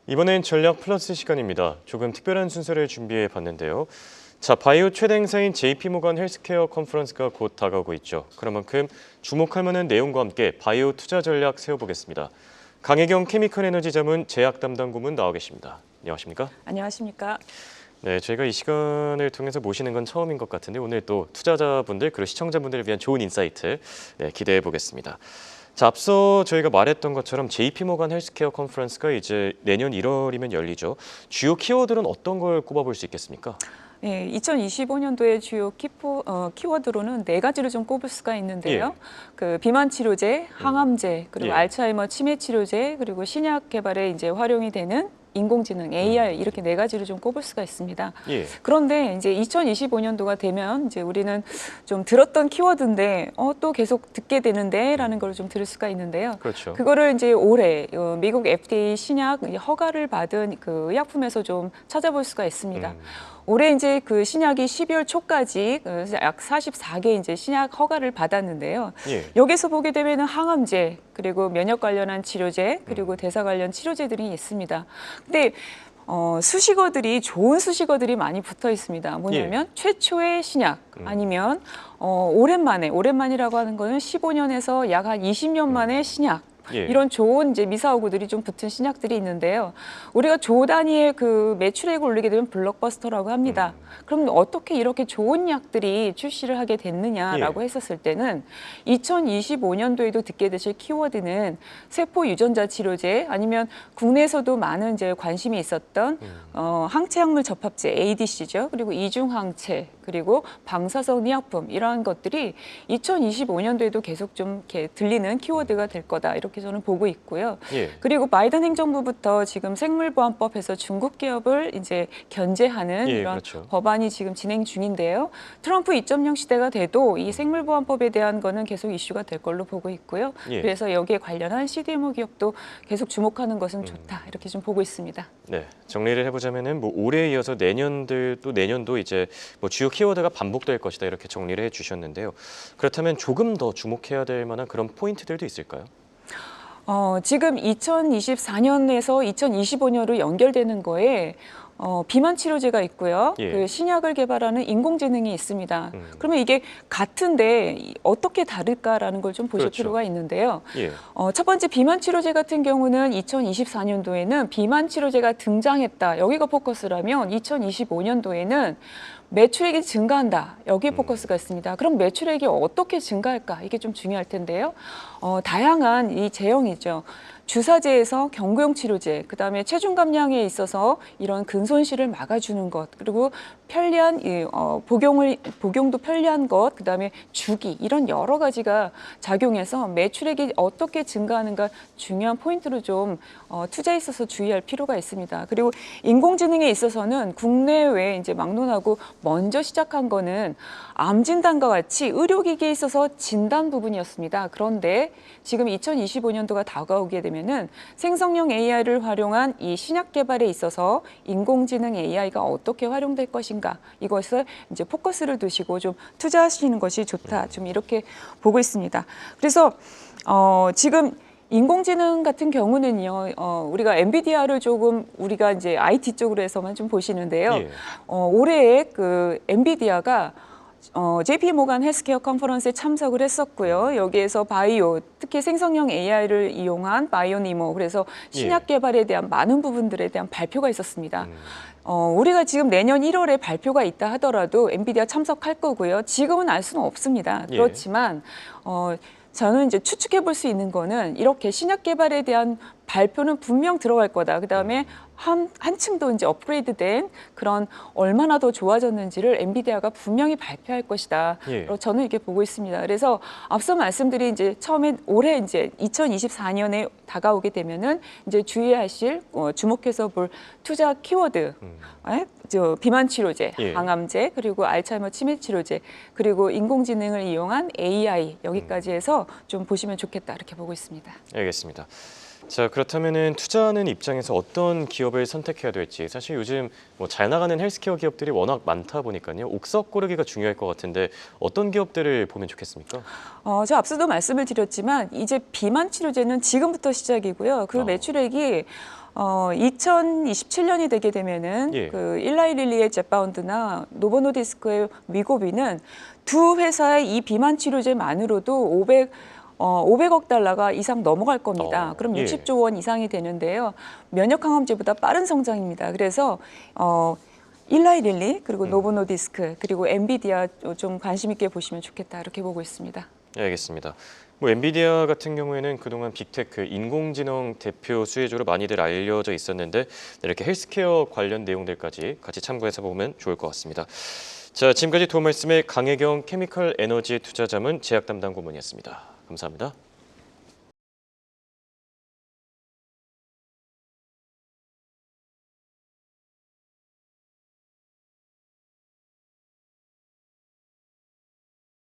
이번엔 전략 플러스 시간입니다. 조금 특별한 순서를 준비해 봤는데요. 자, 바이오 최대 행사인 JP모건 헬스케어 컨퍼런스가 곧 다가오고 있죠. 그런 만큼 주목할 만한 내용과 함께 바이오 투자 전략 세워보겠습니다. 강혜경 케미컬 에너지 자문 제약 담당 고문 나와 계십니다. 안녕하십니까? 안녕하십니까? 네, 저희가 이 시간을 통해서 모시는 건 처음인 것 같은데 오늘 또 투자자분들 그리고 시청자분들을 위한 좋은 인사이트 기대해 보겠습니다. 자, 앞서 저희가 말했던 것처럼 JP모건 헬스케어 컨퍼런스가 이제 내년 1월이면 열리죠. 주요 키워드는 어떤 걸 꼽아볼 수 있겠습니까? 네, 2025년도의 주요 키워드로는 네 가지를 좀 꼽을 수가 있는데요. 그 비만 치료제, 항암제, 그리고 알츠하이머 치매 치료제, 그리고 신약 개발에 이제 활용이 되는 인공지능, AI 이렇게 네 가지를 좀 꼽을 수가 있습니다. 그런데 이제 2025년도가 되면 이제 우리는 좀 들었던 키워드인데 또 계속 듣게 되는데라는 걸 좀 들을 수가 있는데요. 그렇죠. 그거를 이제 올해 미국 FDA 신약 허가를 받은 그 의약품에서 좀 찾아볼 수가 있습니다. 올해 이제 그 신약이 12월 초까지 약 44개 이제 신약 허가를 받았는데요. 여기서 보게 되면은 항암제, 그리고 면역 관련한 치료제, 그리고 대사 관련 치료제들이 있습니다. 근데 수식어들이 좋은 수식어들이 많이 붙어 있습니다. 뭐냐면 최초의 신약 아니면 오랜만이라고 하는 거는 15년에서 약 한 20년 만에 신약. 이런 좋은 이제 미사오구들이 좀 붙은 신약들이 있는데요. 우리가 조 단위의 그 매출액을 올리게 되면 블록버스터라고 합니다. 그럼 어떻게 이렇게 좋은 약들이 출시를 하게 됐느냐라고 했었을 때는 2025년도에도 듣게 되실 키워드는 세포 유전자 치료제 아니면 국내에서도 많은 이제 관심이 있었던 항체약물 접합제 ADC죠. 그리고 이중항체 그리고 방사선 의약품 이러한 것들이 2025년도에도 계속 좀 이렇게 들리는 키워드가 될 거다 이렇게 저는 보고 있고요. 그리고 바이든 행정부부터 지금 생물보안법에서 중국 기업을 이제 견제하는 이런 그렇죠. 법안이 지금 진행 중인데요. 트럼프 2.0 시대가 돼도 이 생물보안법에 대한 거는 계속 이슈가 될 걸로 보고 있고요. 그래서 여기에 관련한 CDMO 기업도 계속 주목하는 것은 좋다 이렇게 좀 보고 있습니다. 네, 정리를 해보자면은 뭐 올해에 이어서 내년도 이제 뭐 주요 키워드가 반복될 것이다 이렇게 정리를 해주셨는데요. 그렇다면 조금 더 주목해야 될 만한 그런 포인트들도 있을까요? 지금 2024년에서 2025년으로 연결되는 거에 비만 치료제가 있고요. 그 신약을 개발하는 인공지능이 있습니다. 그러면 이게 같은데 어떻게 다를까라는 걸 좀 보실 필요가 있는데요. 첫 번째 비만 치료제 같은 경우는 2024년도에는 비만 치료제가 등장했다. 여기가 포커스라면 2025년도에는 매출액이 증가한다. 여기에 포커스가 있습니다. 그럼 매출액이 어떻게 증가할까? 이게 좀 중요할 텐데요. 다양한 이 제형이죠. 주사제에서 경구용 치료제, 그다음에 체중 감량에 있어서 이런 근손실을 막아주는 것, 그리고 편리한 복용도 편리한 것, 그다음에 주기 이런 여러 가지가 작용해서 매출액이 어떻게 증가하는가 중요한 포인트로 좀 투자에 있어서 주의할 필요가 있습니다. 그리고 인공지능에 있어서는 국내외 이제 막론하고 먼저 시작한 거는 암 진단과 같이 의료기기에 있어서 진단 부분이었습니다. 그런데 지금 2025년도가 다가오게 되면은 생성형 AI를 활용한 이 신약 개발에 있어서 인공지능 AI가 어떻게 활용될 것인가 이것을 이제 포커스를 두시고 좀 투자하시는 것이 좋다. 좀 이렇게 보고 있습니다. 그래서 지금 인공지능 같은 경우는요, 우리가 엔비디아를 조금 우리가 이제 IT 쪽으로 해서만 좀 보시는데요. 올해 그 엔비디아가 JP모건 헬스케어 컨퍼런스에 참석을 했었고요. 여기에서 바이오, 특히 생성형 AI를 이용한 바이오니모, 그래서 신약 개발에 대한 많은 부분들에 대한 발표가 있었습니다. 우리가 지금 내년 1월에 발표가 있다 하더라도 엔비디아 참석할 거고요. 지금은 알 수는 없습니다. 그렇지만 저는 이제 추측해 볼 수 있는 거는 이렇게 신약 개발에 대한 발표는 분명 들어갈 거다. 그다음에 한층 더 이제 업그레이드된 그런 얼마나 더 좋아졌는지를 엔비디아가 분명히 발표할 것이다. 저는 이렇게 보고 있습니다. 그래서 앞서 말씀드린 이제 처음에 올해 이제 2024년에 다가오게 되면은 이제 주의하실 주목해서 볼 투자 키워드, 비만 치료제, 항암제, 그리고 알츠하이머 치매 치료제, 그리고 인공지능을 이용한 AI 여기까지 해서 좀 보시면 좋겠다 이렇게 보고 있습니다. 알겠습니다. 자, 그렇다면은 투자하는 입장에서 어떤 기업을 선택해야 될지 사실 요즘 뭐 잘 나가는 헬스케어 기업들이 워낙 많다 보니까요. 옥석 고르기가 중요할 것 같은데 어떤 기업들을 보면 좋겠습니까? 저 앞서도 말씀을 드렸지만 이제 비만 치료제는 지금부터 시작이고요. 그 매출액이 2027년이 되게 되면은 예. 그 일라이 릴리의 젯바운드나 노보노디스크의 위고비는 두 회사의 이 비만 치료제만으로도 500억 달러가 이상 넘어갈 겁니다. 그럼 예. 60조 원 이상이 되는데요. 면역 항암제보다 빠른 성장입니다. 그래서 일라이 릴리 그리고 노보노디스크 그리고 엔비디아 좀 관심 있게 보시면 좋겠다 이렇게 보고 있습니다. 네, 알겠습니다. 뭐 엔비디아 같은 경우에는 그동안 빅테크, 인공지능 대표 수혜주로 많이들 알려져 있었는데 이렇게 헬스케어 관련 내용들까지 같이 참고해서 보면 좋을 것 같습니다. 자, 지금까지 도움 말씀의 강혜경 케미컬 에너지 투자자문 제약 담당 고문이었습니다. 감사합니다.